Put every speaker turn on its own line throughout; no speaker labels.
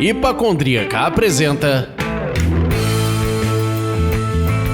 Hipacondríaca apresenta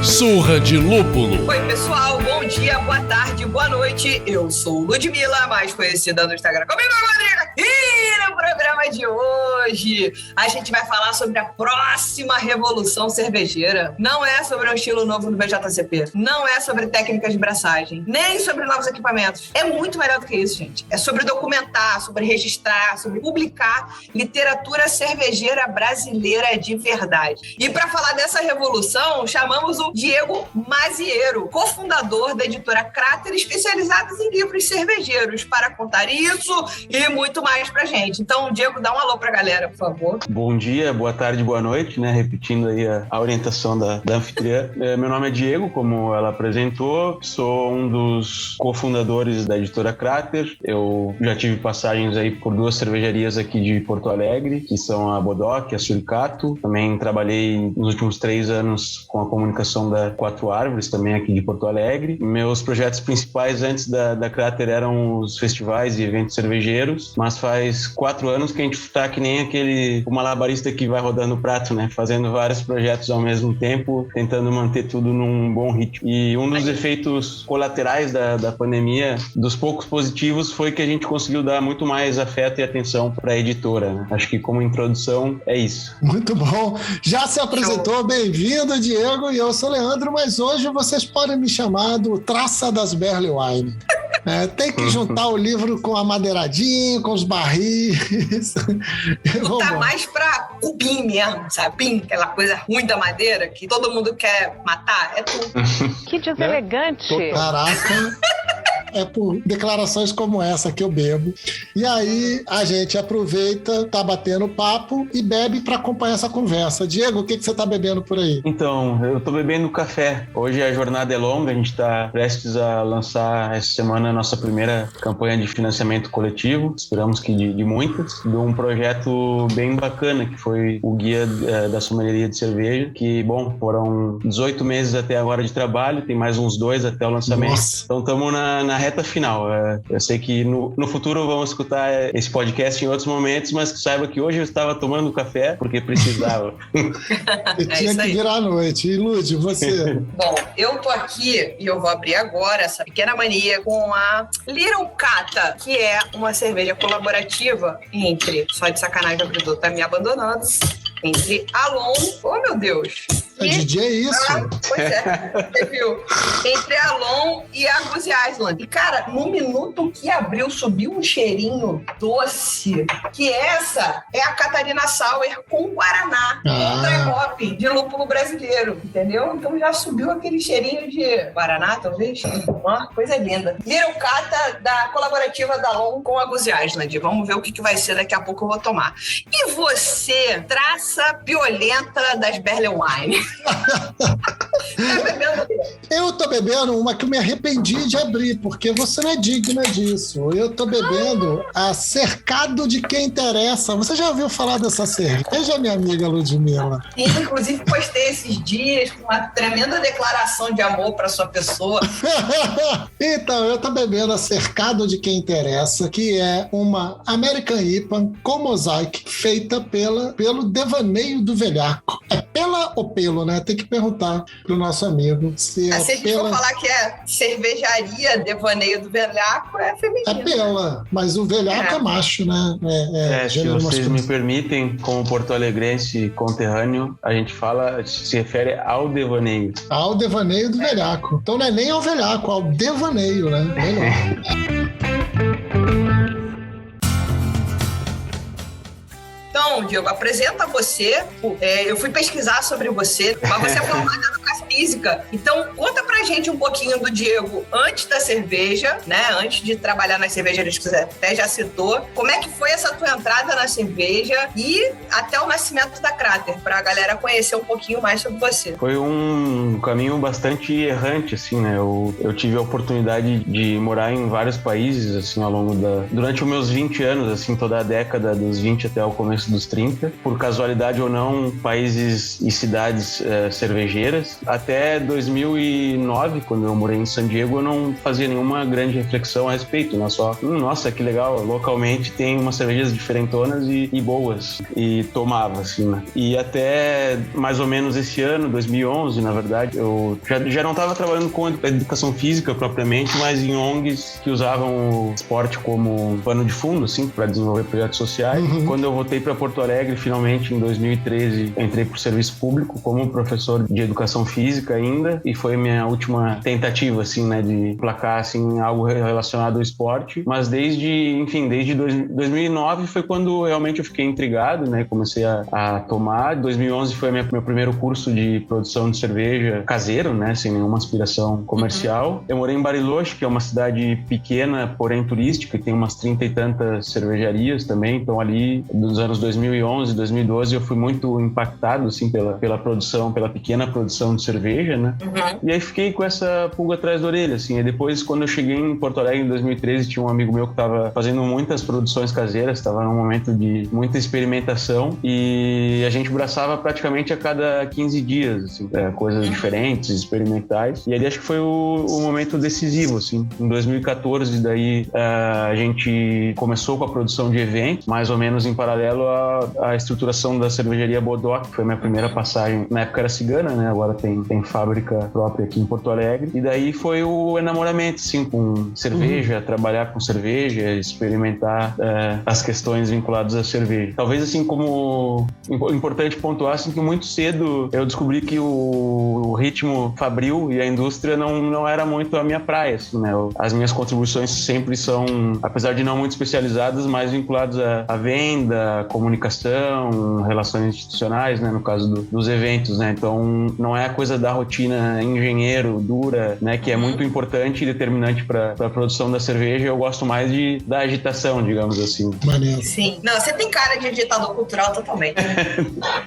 Surra de Lúpulo.
Oi pessoal, bom dia, boa tarde, boa noite. Eu sou Ludmilla, mais conhecida no Instagram como Hipacondríaca. E no programa de hoje a gente vai falar sobre a próxima revolução cervejeira. Não é sobre um estilo novo no BJCP, não é sobre técnicas de braçagem, nem sobre novos equipamentos. É muito melhor do que isso, gente. É sobre documentar, sobre registrar, sobre publicar literatura cervejeira brasileira de verdade. E para falar dessa revolução, chamamos o Diego Maziero, cofundador da editora Cráter, especializada em livros cervejeiros, para contar isso e muito mais pra gente. Então, Diego, dá um alô pra galera, por favor.
Bom dia, boa tarde, boa noite, né? Repetindo aí a orientação da anfitriã. Meu nome é Diego, como ela apresentou, sou um dos cofundadores da editora Cráter. Eu já tive passagens aí por duas cervejarias aqui de Porto Alegre, que são a Bodoc e a Suricato. Também trabalhei nos últimos 3 anos com a comunicação da Quatro Árvores, também aqui de Porto Alegre. Meus projetos principais antes da Cráter eram os festivais e eventos cervejeiros, mas faz 4 anos que a gente tá que nem o malabarista que vai rodando o prato, né? Fazendo vários projetos ao mesmo tempo, tentando manter tudo num bom ritmo. E um dos efeitos colaterais da pandemia, dos poucos positivos, foi que a gente conseguiu dar muito mais afeto e atenção para a editora, né? Acho que como introdução é isso.
Muito bom. Já se apresentou, bem-vindo, Diego, e eu sou Leandro, mas hoje vocês podem me chamar do Traça das Barley Wine. Tem que juntar o livro com a madeiradinha, com os barris.
Tu tá mais pra cupim mesmo, sabe? Pim, aquela coisa ruim da madeira que todo mundo quer matar, é tu.
Que deselegante.
Caraca. É por declarações como essa que eu bebo. E aí a gente aproveita, tá batendo papo e bebe para acompanhar essa conversa. Diego, o que você tá bebendo por aí?
Então, eu tô bebendo café. Hoje a jornada é longa, a gente tá prestes a lançar essa semana a nossa primeira campanha de financiamento coletivo. Esperamos que de muitas. De um projeto bem bacana, que foi o Guia da Sommelieria de Cerveja, que, bom, foram 18 meses até agora de trabalho, tem mais uns 2 até o lançamento. Nossa. Então estamos na reta final. Eu sei que no futuro vamos escutar esse podcast em outros momentos, mas que saiba que hoje eu estava tomando café porque precisava.
E tinha que virar à noite. E Lud, você?
Bom, eu tô aqui e eu vou abrir agora essa pequena mania com a Little Cata, que é uma cerveja colaborativa entre, só de sacanagem o produto tá me abandonando, entre Alon, oh meu Deus,
é DJ isso?
Pois é, você viu? Entre Alon e a Goose Island. E, cara, no minuto que abriu, subiu um cheirinho doce, que essa é a Catarina Sauer com Guaraná, Ultra Hop, de lúpulo brasileiro, entendeu? Então já subiu aquele cheirinho de Guaraná, talvez. Uma coisa linda. Little Cata da colaborativa da Alon com a Goose Island. Vamos ver o que vai ser, daqui a pouco eu vou tomar. E você, traça violenta das Barley Wine. Tá bebendo?
Eu tô bebendo uma que eu me arrependi de abrir, porque você não é digna disso. Eu tô bebendo a Cercado de Quem Interessa. Você já ouviu falar dessa cerveja, minha amiga Ludmilla?
Sim, inclusive postei esses dias com uma tremenda declaração de amor pra sua pessoa.
Então, eu tô bebendo a Cercado de Quem Interessa, que é uma American IPA com mosaic feita pelo Devaneio do Velhaco. É pela ou pelo, né? Tem que perguntar pro nosso amigo se é
se a gente for falar que é cervejaria Devaneio do Velhaco, é feminino.
É pela, mas o velhaco é macho, né?
Se vocês me permitem, como porto-alegrense conterrâneo, a gente se refere ao devaneio.
Ao devaneio do velhaco. Então não é nem ao velhaco, ao devaneio, né?
Então, Diego, apresenta você. Eu fui pesquisar sobre você, mas você é formada em educação física. Então, conta pra gente um pouquinho do Diego antes da cerveja, né? Antes de trabalhar nas cervejarias que você até já citou. Como é que foi essa tua entrada na cerveja e até o nascimento da Cráter, pra galera conhecer um pouquinho mais sobre você.
Foi um caminho bastante errante, assim, né? Eu tive a oportunidade de morar em vários países, assim, durante os meus 20 anos, assim, toda a década dos 20 até o começo dos 30, por casualidade ou não, países e cidades cervejeiras. Até 2009, 2009, quando eu morei em San Diego, eu não fazia nenhuma grande reflexão a respeito, né? Só, nossa, que legal, localmente tem umas cervejas diferentonas e boas, e tomava, assim, né? E até mais ou menos esse ano, 2011, na verdade, eu já não estava trabalhando com educação física propriamente, mas em ONGs que usavam o esporte como pano de fundo, assim, para desenvolver projetos sociais. Quando eu voltei para Porto Alegre, finalmente, em 2013, entrei para o serviço público como professor de educação física ainda, e foi minha última tentativa, assim, né, de placar, assim, algo relacionado ao esporte. Mas desde 2009 foi quando realmente eu fiquei intrigado, né, comecei a tomar. 2011 foi meu primeiro curso de produção de cerveja caseiro, né, sem nenhuma aspiração comercial. Eu morei em Bariloche, que é uma cidade pequena, porém turística, e tem umas 30 e tantas cervejarias também. Então ali, nos anos 2011, 2012, eu fui muito impactado, assim, pela produção, pela pequena produção de cerveja, né? E aí fiquei com essa pulga atrás da orelha, assim. E depois, quando eu cheguei em Porto Alegre em 2013, tinha um amigo meu que estava fazendo muitas produções caseiras, estava num momento de muita experimentação, e a gente braçava praticamente a cada 15 dias, assim, coisas diferentes, experimentais. E ali acho que foi o momento decisivo, assim. Em 2014, daí a gente começou com a produção de eventos, mais ou menos em paralelo à estruturação da cervejaria Bodoc, que foi a minha primeira passagem. Na época era cigana, né? Agora tem fábrica própria aqui em Porto Alegre. E daí foi o enamoramento, assim, com cerveja, trabalhar com cerveja, experimentar as questões vinculadas à cerveja. Talvez, assim, como importante pontuar, assim, que muito cedo eu descobri que o ritmo fabril e a indústria não era muito a minha praia, assim, né? As minhas contribuições sempre são, apesar de não muito especializadas, mais vinculadas à venda, comunicação, relações institucionais, né? No caso dos eventos, né? Então, não é a coisa da rotina engenheiro dura, né? Que é muito importante e determinante para a produção da cerveja. Eu gosto mais da agitação, digamos assim.
Maneiro.
Sim. Não, você tem cara de agitador cultural totalmente.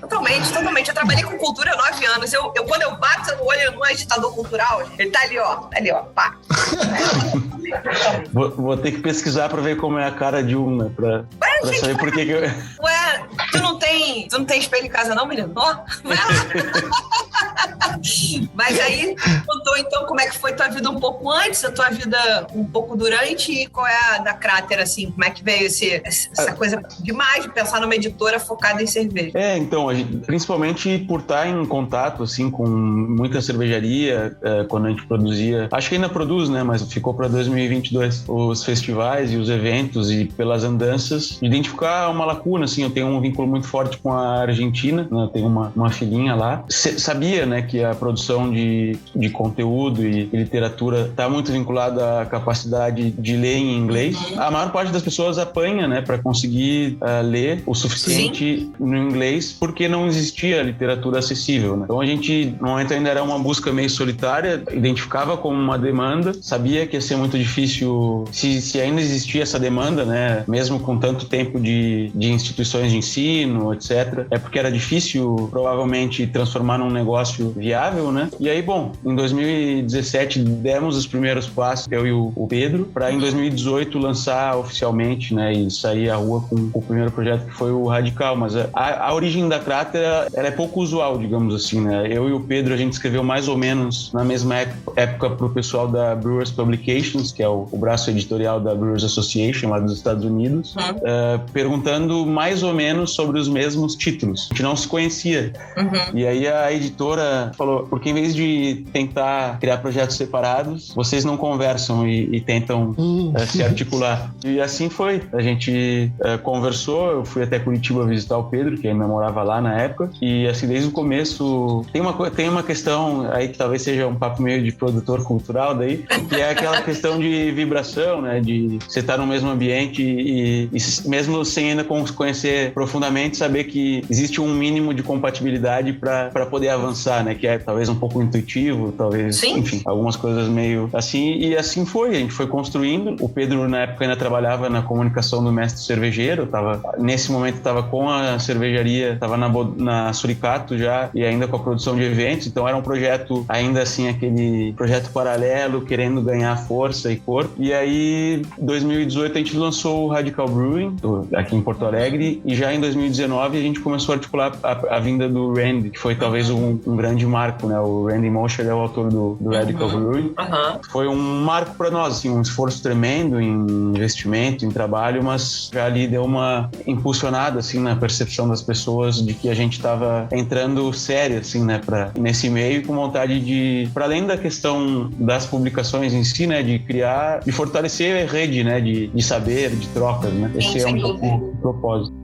Totalmente. Eu trabalhei com cultura há 9 anos. Quando eu bato no olho num agitador cultural, ele tá ali, ó, pá.
Vou ter que pesquisar para ver como é a cara de um, né? Pra saber por que eu...
Ué, tu não tem espelho em casa não, menino? Ó, vai lá. Mas aí, contou então como é que foi tua vida um pouco antes, a tua vida um pouco durante, e qual é a da Cráter, assim, como é que veio essa coisa demais de pensar numa editora focada em cerveja?
Então, principalmente por estar em contato, assim, com muita cervejaria, quando a gente produzia, acho que ainda produz, né, mas ficou para 2022, os festivais e os eventos, e pelas andanças, identificar uma lacuna, assim. Eu tenho um vínculo muito forte com a Argentina, né, eu tenho uma filhinha lá. Sabia, né, que a produção de conteúdo e literatura está muito vinculada à capacidade de ler em inglês. A maior parte das pessoas apanha, né, para conseguir ler o suficiente no inglês, porque não existia literatura acessível, né? Então a gente, no momento, ainda era uma busca meio solitária, identificava como uma demanda, sabia que ia ser muito difícil, se ainda existia essa demanda, né, mesmo com tanto tempo de instituições de ensino, etc. É porque era difícil, provavelmente, transformar num negócio viável, né? E aí, bom, em 2017 demos os primeiros passos, eu e o Pedro, para em 2018 lançar oficialmente, né, e sair à rua com o primeiro projeto, que foi o Radical. Mas a origem da Cráter, ela é pouco usual, digamos assim, né? Eu e o Pedro, a gente escreveu mais ou menos na mesma época pro pessoal da Brewers Publications, que é o braço editorial da Brewers Association, lá dos Estados Unidos, perguntando mais ou menos sobre os mesmos títulos. A gente não se conhecia. E aí a editora falou, porque em vez de tentar criar projetos separados, vocês não conversam e tentam se articular. E assim foi. A gente conversou, eu fui até Curitiba visitar o Pedro, que ainda morava lá na época, e assim, desde o começo, tem uma questão aí que talvez seja um papo meio de produtor cultural daí, que é aquela questão de vibração, né, de você estar no mesmo ambiente e mesmo sem ainda conhecer profundamente, saber que existe um mínimo de compatibilidade para poder avançar, né, que é talvez um pouco intuitivo, talvez, enfim, algumas coisas meio assim, e assim foi, a gente foi construindo. O Pedro, na época, ainda trabalhava na comunicação do Mestre Cervejeiro, nesse momento estava com a cervejaria, estava na Suricato já, e ainda com a produção de eventos, então era um projeto, ainda assim, aquele projeto paralelo, querendo ganhar força e corpo. E aí, em 2018, a gente lançou o Radical Brewing, aqui em Porto Alegre, e já em 2019 a gente começou a articular a vinda do Randy, que foi talvez um grande marco, né? O Randy Mosher é o autor do Radical Ruin. Foi um marco para nós, assim, um esforço tremendo em investimento, em trabalho, mas já ali deu uma impulsionada, assim, na percepção das pessoas de que a gente estava entrando sério, assim, né, nesse meio, com vontade de, para além da questão das publicações em si, né, de criar, de fortalecer a rede, né, de saber, de trocas, né. Esse é um pouco o propósito.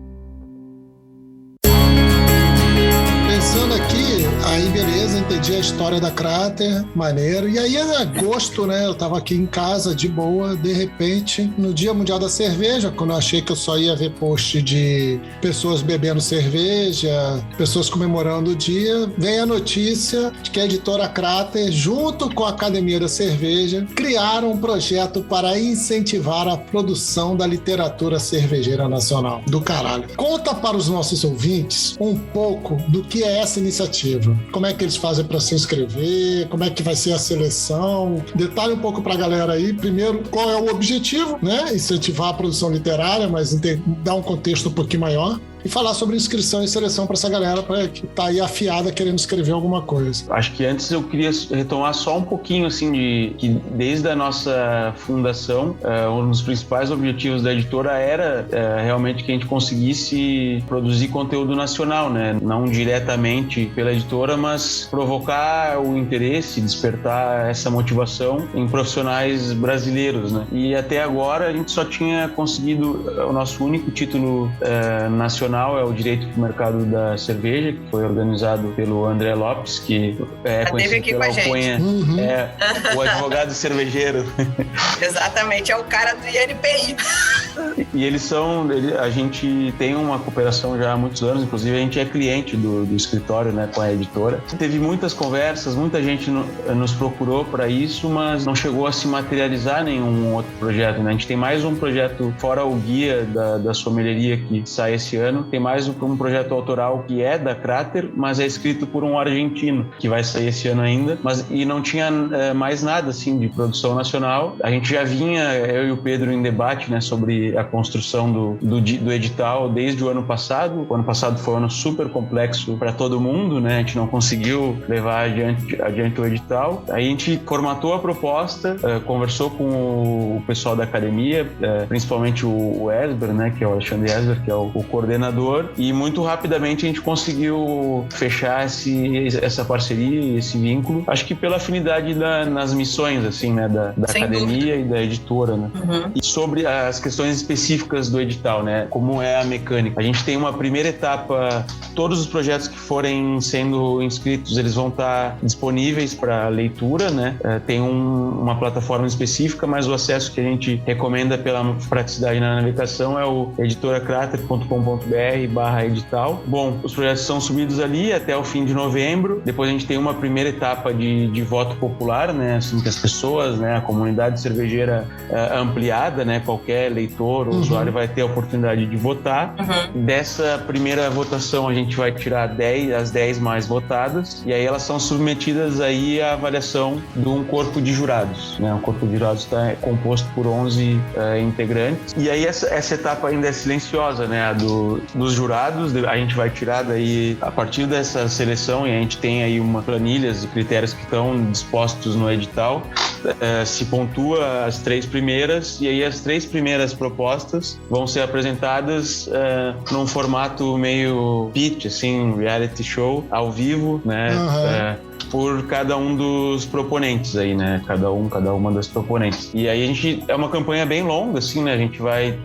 Pensando aqui, aí beleza, entendi a história da Crater, maneiro. E aí em agosto, né, eu tava aqui em casa, de boa, de repente, no Dia Mundial da Cerveja, quando eu achei que eu só ia ver post de pessoas bebendo cerveja, pessoas comemorando o dia, vem a notícia de que a editora Crater, junto com a Academia da Cerveja, criaram um projeto para incentivar a produção da literatura cervejeira nacional. Do caralho. Conta para os nossos ouvintes um pouco do que é essa iniciativa. Como é que eles fazem para se inscrever? Como é que vai ser a seleção? Detalhe um pouco para a galera aí. Primeiro, qual é o objetivo, né? Incentivar a produção literária, mas dar um contexto um pouquinho maior. E falar sobre inscrição e seleção para essa galera que tá aí afiada querendo escrever alguma coisa.
Acho que antes eu queria retomar só um pouquinho, assim, de que desde a nossa fundação, um dos principais objetivos da editora era realmente que a gente conseguisse produzir conteúdo nacional, né? Não diretamente pela editora, mas provocar o interesse, despertar essa motivação em profissionais brasileiros, né? E até agora a gente só tinha conseguido o nosso único título nacional é o Direito do Mercado da Cerveja, que foi organizado pelo André Lopes, que é conhecido pela alcunha, o advogado cervejeiro.
Exatamente, é o cara do INPI.
E a gente tem uma cooperação já há muitos anos, inclusive a gente é cliente do escritório, né, com a editora. Teve muitas conversas, muita gente nos procurou para isso, mas não chegou a se materializar nenhum outro projeto, né? A gente tem mais um projeto fora o guia da sommelieria que sai esse ano, tem mais um projeto autoral que é da Crater, mas é escrito por um argentino, que vai sair esse ano ainda, e não tinha mais nada, assim, de produção nacional. A gente já vinha, eu e o Pedro, em debate, né, sobre a construção do edital desde o ano passado. O ano passado foi um ano super complexo para todo mundo, né? A gente não conseguiu levar adiante o edital. Aí a gente formatou a proposta, conversou com o pessoal da academia, principalmente o Esber, né, que é o Alexandre Esber, que é o coordenador, e muito rapidamente a gente conseguiu fechar essa parceria, esse vínculo, acho que pela afinidade nas missões, assim, né, da academia e da editora, né? E sobre as questões específicas do edital, né, como é a mecânica. A gente tem uma primeira etapa, todos os projetos que forem sendo inscritos, eles vão estar disponíveis para leitura, né? Tem uma plataforma específica, mas o acesso que a gente recomenda pela praticidade na navegação é o editoracrater.com.br/edital. Bom, os projetos são subidos ali até o fim de novembro. Depois a gente tem uma primeira etapa de voto popular, né? Assim, que as pessoas, né, a comunidade cervejeira ampliada, né, qualquer leitor ou usuário vai ter a oportunidade de votar. Dessa primeira votação a gente vai tirar as 10 mais votadas, e aí elas são submetidas aí à avaliação de um corpo de jurados, né? O corpo de jurados está composto por 11 integrantes, e aí essa etapa ainda é silenciosa, né? A dos jurados, a gente vai tirar daí, a partir dessa seleção, e a gente tem aí planilhas e critérios que estão dispostos no edital, se pontua as 3 primeiras, e aí as 3 primeiras propostas vão ser apresentadas num formato meio pitch, assim, reality show, ao vivo, né? Por cada um dos proponentes aí, né? Cada uma das proponentes. E aí é uma campanha bem longa, assim, né? A gente vai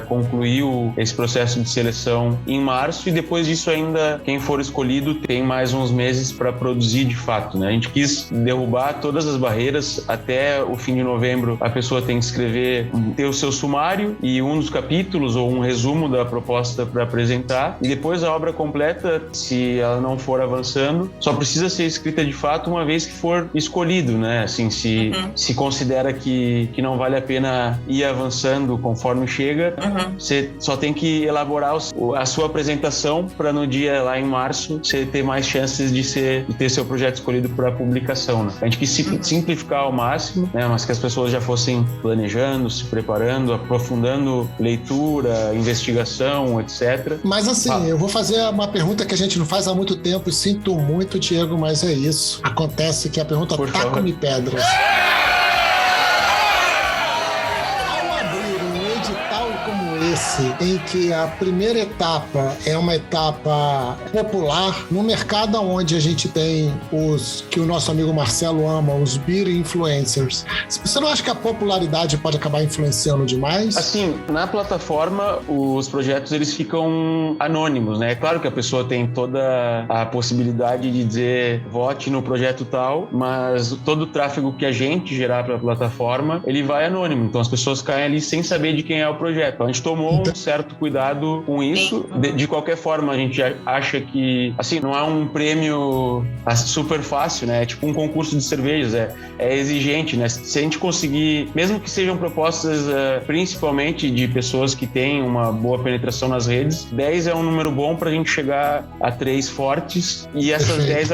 concluir esse processo de seleção em março, e depois disso ainda, quem for escolhido tem mais uns meses para produzir de fato, né? A gente quis derrubar todas as barreiras. Até o fim de novembro a pessoa tem que escrever, ter o seu sumário e um dos capítulos ou um resumo da proposta para apresentar, e depois a obra completa, se ela não for avançando, só precisa ser escrita de fato uma vez que for escolhido, né? Assim, se considera que não vale a pena ir avançando conforme chega, você só tem que elaborar a sua apresentação para no dia lá em março você ter mais chances de ter seu projeto escolhido para publicação, né? A gente quis simplificar ao máximo, né? Mas que as pessoas já fossem planejando, se preparando, aprofundando leitura, investigação, etc.
Mas assim, eu vou fazer uma pergunta que a gente não faz há muito tempo e sinto muito, Diego, mas é isso. Acontece que a pergunta taca-me pedras. Em que a primeira etapa é uma etapa popular, no mercado onde a gente tem os que o nosso amigo Marcelo ama, os beer influencers. Você não acha que a popularidade pode acabar influenciando demais?
Assim, na plataforma, os projetos eles ficam anônimos, né? É claro que a pessoa tem toda a possibilidade de dizer vote no projeto tal, mas todo o tráfego que a gente gerar para a plataforma, ele vai anônimo. Então as pessoas caem ali sem saber de quem é o projeto. Então, a gente tomou um certo cuidado com isso. De qualquer forma, a gente acha que, assim, não é um prêmio super fácil, né? É tipo um concurso de cervejas, é exigente, né? Se a gente conseguir, mesmo que sejam propostas principalmente de pessoas que têm uma boa penetração nas redes, 10 é um número bom pra gente chegar a 3 fortes, e essas 10,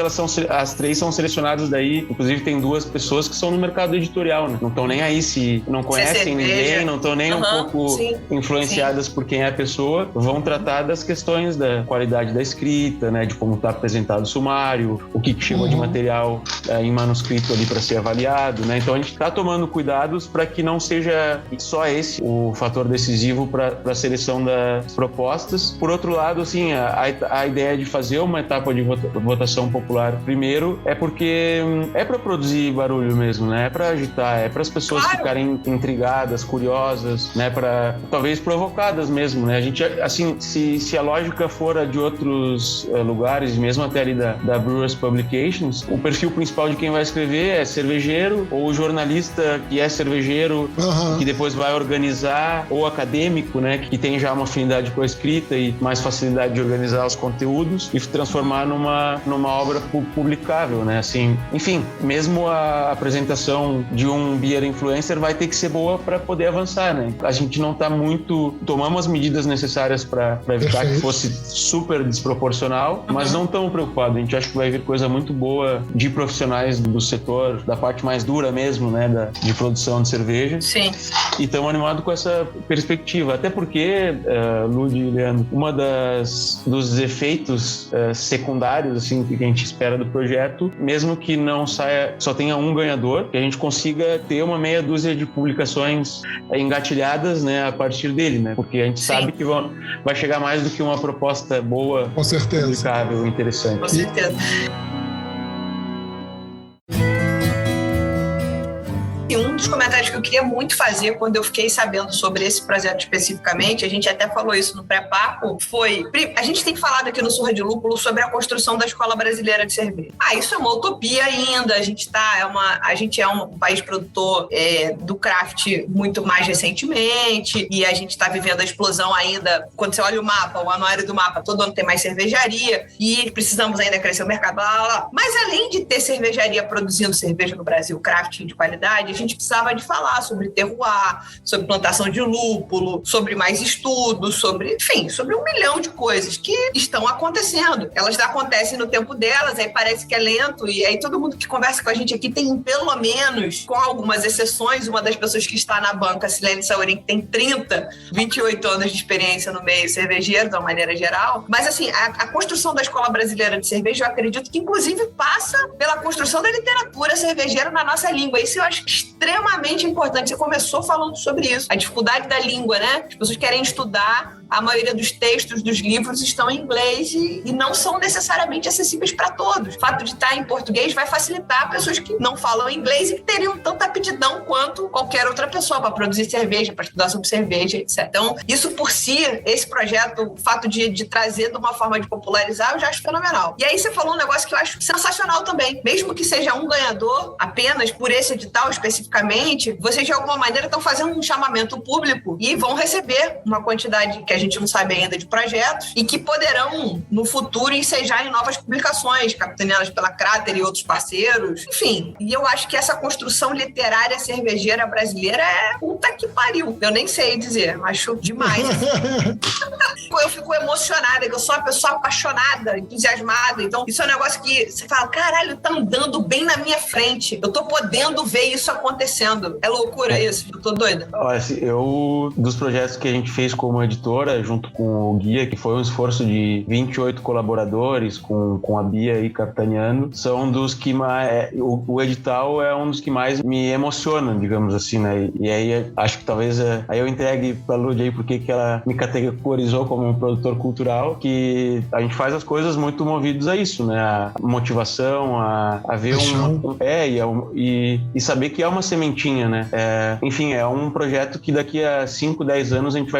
as 3 são selecionadas daí, inclusive tem 2 pessoas que são no mercado editorial, né? Não estão nem aí se não conhecem ninguém, não estão nem um pouco influenciadas por quem é a pessoa, vão tratar das questões da qualidade da escrita, né, de como está apresentado o sumário, o que chegou de material em manuscrito ali para ser avaliado, né? Então a gente está tomando cuidados para que não seja só esse o fator decisivo para a seleção das propostas. Por outro lado, assim, a ideia de fazer uma etapa de votação popular primeiro é porque é para produzir barulho mesmo, né? É para agitar, é para as pessoas ficarem intrigadas, curiosas, né? Para talvez provocadas mesmo, né? A gente, assim, se a lógica for a de outros lugares, mesmo até ali da Brewers Publications, o perfil principal de quem vai escrever é cervejeiro, ou jornalista que é cervejeiro, que depois vai organizar, ou acadêmico, né? Que tem já uma afinidade com a escrita e mais facilidade de organizar os conteúdos e transformar numa obra publicável, né? Assim, enfim, mesmo a apresentação de um beer influencer vai ter que ser boa para poder avançar, né? A gente não tá tomamos as medidas necessárias para evitar que fosse super desproporcional, mas não estamos preocupados. A gente acha que vai vir coisa muito boa de profissionais do setor, da parte mais dura mesmo, né, de produção de cerveja.
Sim.
E estamos animados com essa perspectiva. Até porque, Ludi e Leandro, dos efeitos secundários, assim, que a gente espera do projeto, mesmo que não saia, só tenha um ganhador, que a gente consiga ter uma meia dúzia de publicações engatilhadas, né, a partir dele, né? Porque a gente sabe que vai chegar mais do que uma proposta boa,
com certeza,
publicável, interessante.
Com certeza. E um dos comentários que eu queria muito fazer quando eu fiquei sabendo sobre esse projeto especificamente, a gente até falou isso no pré-papo, foi... A gente tem falado aqui no Surra de Lúpulo sobre a construção da Escola Brasileira de Cerveja. Isso é uma utopia ainda, a gente é um país produtor do craft muito mais recentemente, e a gente está vivendo a explosão ainda, quando você olha o mapa, o anuário do mapa, todo ano tem mais cervejaria, e precisamos ainda crescer o mercado, blá, blá, blá. Mas além de ter cervejaria produzindo cerveja no Brasil, craft de qualidade, a gente precisava de falar sobre terroir, sobre plantação de lúpulo, sobre mais estudos, sobre um milhão de coisas que estão acontecendo. Elas acontecem no tempo delas, aí parece que é lento, e aí todo mundo que conversa com a gente aqui tem, pelo menos, com algumas exceções, uma das pessoas que está na banca, Silene Saurin, que tem 28 anos de experiência no meio cervejeiro, de uma maneira geral. Mas, assim, a construção da Escola Brasileira de Cerveja, eu acredito que, inclusive, passa pela construção da literatura cervejeira na nossa língua. Isso eu acho extremamente importante. Você começou falando sobre isso. A dificuldade da língua, né? As pessoas querem estudar, a maioria dos textos, dos livros estão em inglês e não são necessariamente acessíveis para todos. O fato de estar em português vai facilitar pessoas que não falam inglês e que teriam tanta aptidão quanto qualquer outra pessoa para produzir cerveja, para estudar sobre cerveja, etc. Então, isso por si, esse projeto, o fato de trazer de uma forma de popularizar, eu já acho fenomenal. E aí você falou um negócio que eu acho sensacional também. Mesmo que seja um ganhador, apenas por esse edital especificamente, vocês de alguma maneira estão fazendo um chamamento público e vão receber uma quantidade que a gente não sabe ainda de projetos, e que poderão, no futuro, ensejar em novas publicações, capitaneadas pela Crater e outros parceiros. Enfim, e eu acho que essa construção literária cervejeira brasileira é puta que pariu. Eu nem sei dizer, acho demais. Eu fico emocionada, que eu sou uma pessoa apaixonada, entusiasmada. Então, isso é um negócio que você fala, caralho, tá andando bem na minha frente. Eu tô podendo ver isso acontecendo. É loucura isso, eu tô doida.
Olha, dos projetos que a gente fez como editora, junto com o Guia, que foi um esforço de 28 colaboradores, com a Bia aí capitaneando, são dos que mais... O edital é um dos que mais me emociona, digamos assim, né? E aí, acho que talvez aí eu entregue pra Lud aí porque que ela me categorizou como um produtor cultural, que a gente faz as coisas muito movidos a isso, né? A motivação, a ver e saber que é uma sementinha, né? Enfim, é um projeto que daqui a 5, 10 anos a gente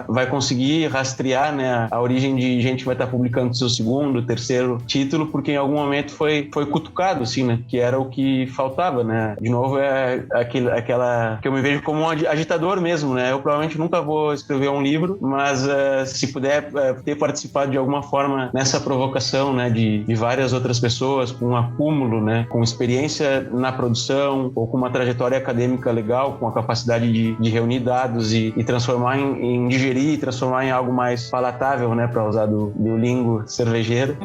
vai conseguir rastrear, né, a origem de gente que vai estar publicando seu segundo, terceiro título, porque em algum momento foi cutucado, assim, né? Que era o que faltava, né? De novo, é aquela que eu me vejo como um agitador mesmo, né? Eu provavelmente nunca vou escrever um livro, mas se puder ter participado de alguma forma nessa provocação, né, de várias outras pessoas com um acúmulo, né, com experiência na produção ou com uma trajetória acadêmica legal, com a capacidade de reunir dados e transformar em digerir e transformar em algo mais palatável, né, para usar do lingo cervejeiro.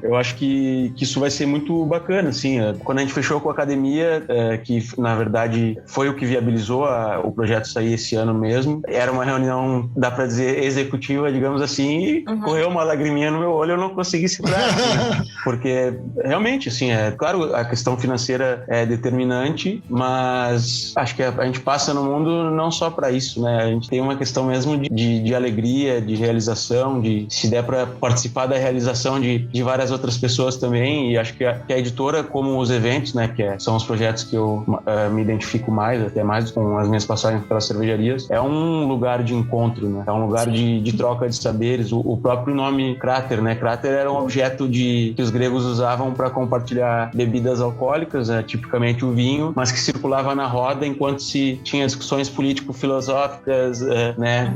Eu acho que isso vai ser muito bacana, assim. Quando a gente fechou com a academia, que na verdade foi o que viabilizou o projeto sair esse ano mesmo, era uma reunião, dá para dizer, executiva, digamos assim, e correu uma lagriminha no meu olho, eu não consegui segurar, assim, né? Porque realmente, assim, claro, a questão financeira é determinante, mas acho que a gente passa no mundo não só para isso, né? A gente tem uma questão mesmo de alegria, de realização, de se der para participar da realização de várias outras pessoas também, e acho que a editora, como os eventos, né, são os projetos que eu me identifico mais, até mais com as minhas passagens pelas cervejarias, é um lugar de encontro, né? É um lugar de troca de saberes. O próprio nome Crater, né? Crater era um objeto que os gregos usavam para compartilhar bebidas alcoólicas, tipicamente o vinho, mas que circulava na roda enquanto se tinha discussões político-filosóficas, né?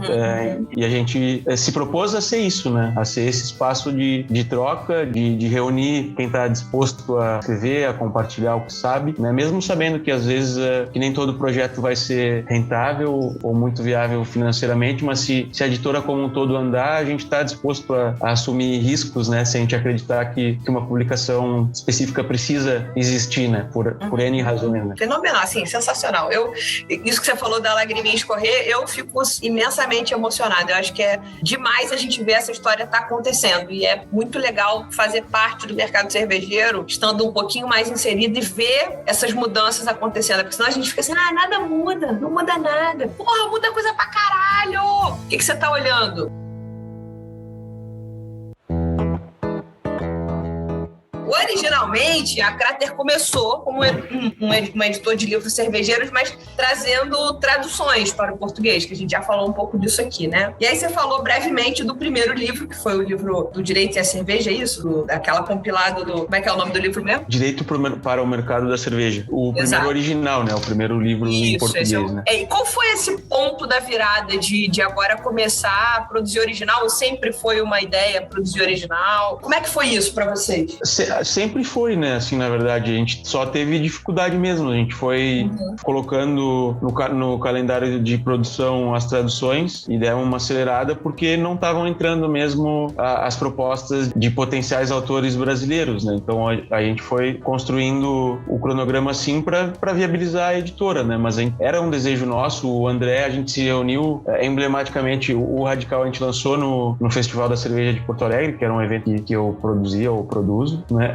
E a gente se propôs a ser isso, né? A ser esse espaço de troca, de reunir quem está disposto a escrever, a compartilhar o que sabe, né? Mesmo sabendo que às vezes que nem todo projeto vai ser rentável ou muito viável financeiramente, mas se a editora como um todo andar, a gente está disposto a assumir riscos, né? Se a gente acreditar que uma publicação específica precisa existir, né? Por N razões, né?
Fenomenal, assim, sensacional. Isso que você falou da lagriminha escorrer, eu fico imensamente emocionada. Eu acho que é demais a gente ver essa história tá acontecendo, e é muito legal fazer parte do mercado cervejeiro, estando um pouquinho mais inserido e ver essas mudanças acontecendo, porque senão a gente fica assim, nada muda, não muda nada. Porra, muda coisa pra caralho! O que você tá olhando? Originalmente, a Crater começou como um editor de livros cervejeiros, mas trazendo traduções para o português, que a gente já falou um pouco disso aqui, né? E aí você falou brevemente do primeiro livro, que foi o livro do Direito e a Cerveja, é isso? Aquela compilada do... Como é que é o nome do livro mesmo?
Direito para o Mercado da Cerveja. O primeiro original, né? O primeiro livro em português, né?
E qual foi esse ponto da virada de agora começar a produzir original? Ou sempre foi uma ideia produzir original? Como é que foi isso para vocês?
Sempre foi, né? Assim, na verdade, a gente só teve dificuldade mesmo. A gente foi colocando no calendário de produção as traduções e deu uma acelerada porque não estavam entrando mesmo as propostas de potenciais autores brasileiros, né? Então a gente foi construindo o cronograma assim para viabilizar a editora, né? Mas era um desejo nosso. O André, a gente se reuniu emblematicamente. O Radical a gente lançou no Festival da Cerveja de Porto Alegre, que era um evento que eu produzia ou produzo, né?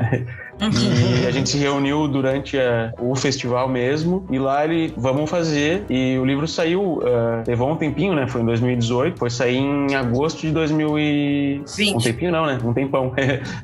E a gente se reuniu durante o festival mesmo, e lá vamos fazer, e o livro saiu, levou um tempinho, né? Foi em 2018, foi sair em agosto de 2020. Um tempinho não, né? Um tempão.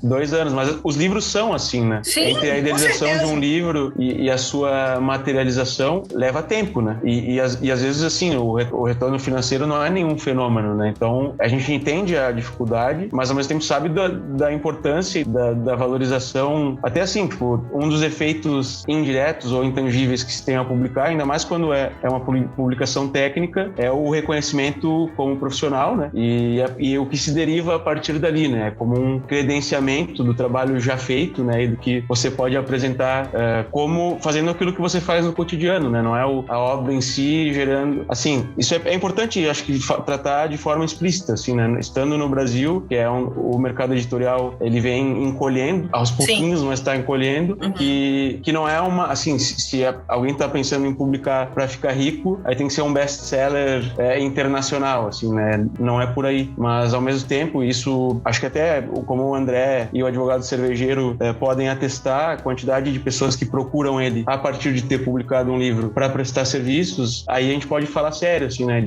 2 anos, mas os livros são assim, né?
Sim,
entre a idealização de um livro e a sua materialização, leva tempo, né? E às vezes, assim, o retorno financeiro não é nenhum fenômeno, né? Então, a gente entende a dificuldade, mas ao mesmo tempo sabe da importância e da valorização Até assim, tipo, um dos efeitos indiretos ou intangíveis que se tem ao publicar, ainda mais quando é uma publicação técnica, é o reconhecimento como profissional, né? E o que se deriva a partir dali, né? Como um credenciamento do trabalho já feito, né? E do que você pode apresentar como fazendo aquilo que você faz no cotidiano, né? Não é a obra em si gerando... Assim, isso é importante, acho que tratar de forma explícita, assim, né? Estando no Brasil, que é o mercado editorial, ele vem encolhendo, aos pouquinhos, mas está encolhendo, que não é uma... Assim, se alguém está pensando em publicar para ficar rico, aí tem que ser um best-seller internacional, assim, né? Não é por aí. Mas, ao mesmo tempo, isso... Acho que até, como o André e o advogado cervejeiro podem atestar, a quantidade de pessoas que procuram ele a partir de ter publicado um livro para prestar serviços, aí a gente pode falar sério, assim, né?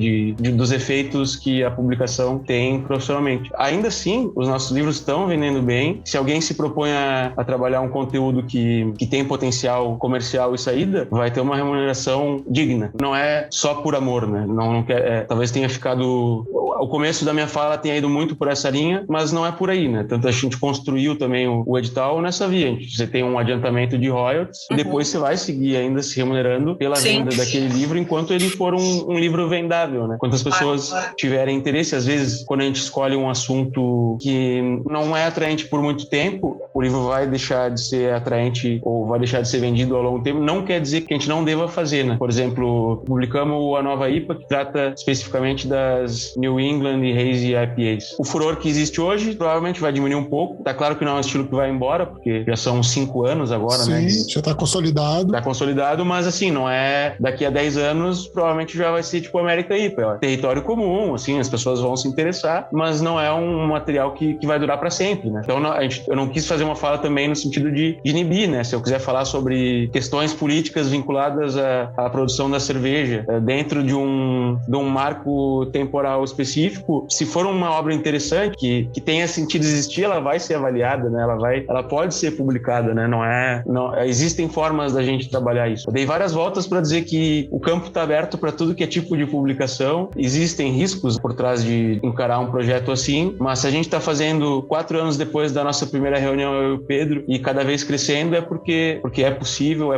Dos efeitos que a publicação tem profissionalmente. Ainda assim, os nossos livros estão vendendo bem. Se alguém se propõe a trabalhar um conteúdo que tem potencial comercial e saída, vai ter uma remuneração digna. Não é só por amor, né? Não quer, talvez tenha ficado... O começo da minha fala tenha ido muito por essa linha, mas não é por aí, né? Tanto a gente construiu também o edital nessa via. Você tem um adiantamento de royalties e depois você vai seguir ainda se remunerando pela venda daquele livro enquanto ele for um livro vendável, né? Quantas pessoas tiverem interesse, às vezes, quando a gente escolhe um assunto que não é atraente por muito tempo, o livro vai deixar de ser atraente ou vai deixar de ser vendido ao longo tempo, não quer dizer que a gente não deva fazer, né? Por exemplo, publicamos a nova IPA, que trata especificamente das New England e Hazy IPAs. O furor que existe hoje provavelmente vai diminuir um pouco. Tá claro que não é um estilo que vai embora, porque já são 5 anos agora, né?
Sim, já tá consolidado.
Tá consolidado, mas assim, não é... Daqui a 10 anos, provavelmente já vai ser tipo América IPA. Território comum, assim, as pessoas vão se interessar, mas não é um material que vai durar para sempre, né? Então, eu não quis fazer uma fala também no sentido de inibir, né? Se eu quiser falar sobre questões políticas vinculadas à produção da cerveja, dentro de um marco temporal específico, se for uma obra interessante, que tenha sentido existir, ela vai ser avaliada, né? Ela pode ser publicada, né? Existem formas da gente trabalhar isso. Eu dei várias voltas para dizer que o campo está aberto para tudo que é tipo de publicação. Existem riscos por trás de encarar um projeto assim, mas se a gente está fazendo 4 anos depois da nossa primeira reunião, eu e o Pedro, e cada vez crescendo, é porque é possível